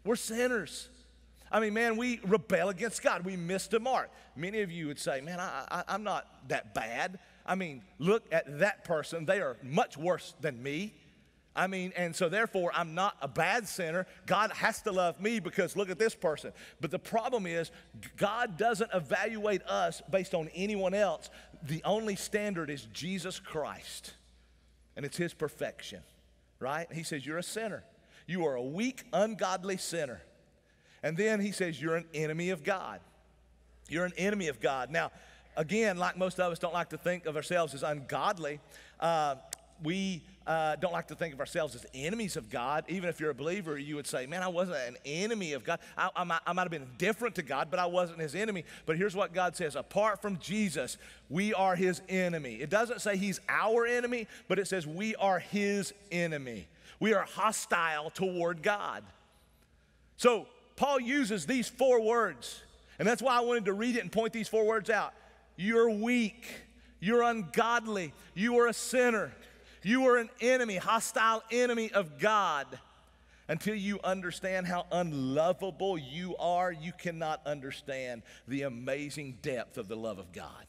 We're sinners. I mean, man, we rebel against God. We missed the mark. Many of you would say, man, I'm not that bad. I mean, look at that person. They are much worse than me. I mean, and so therefore, I'm not a bad sinner. God has to love me because look at this person. But the problem is, God doesn't evaluate us based on anyone else. The only standard is Jesus Christ, and it's his perfection, right? He says, you're a sinner. You are a weak, ungodly sinner. And then he says, you're an enemy of God. You're an enemy of God. Now, again, like most of us don't like to think of ourselves as ungodly, we don't like to think of ourselves as enemies of God. Even if you're a believer, you would say, man, I wasn't an enemy of God. I might have been indifferent to God, but I wasn't his enemy. But here's what God says. Apart from Jesus, we are his enemy. It doesn't say he's our enemy, but it says we are his enemy. We are hostile toward God. So Paul uses these 4 words, and that's why I wanted to read it and point these 4 words out. You're weak. You're ungodly. You are a sinner. You are an enemy, hostile enemy of God. Until you understand how unlovable you are, you cannot understand the amazing depth of the love of God.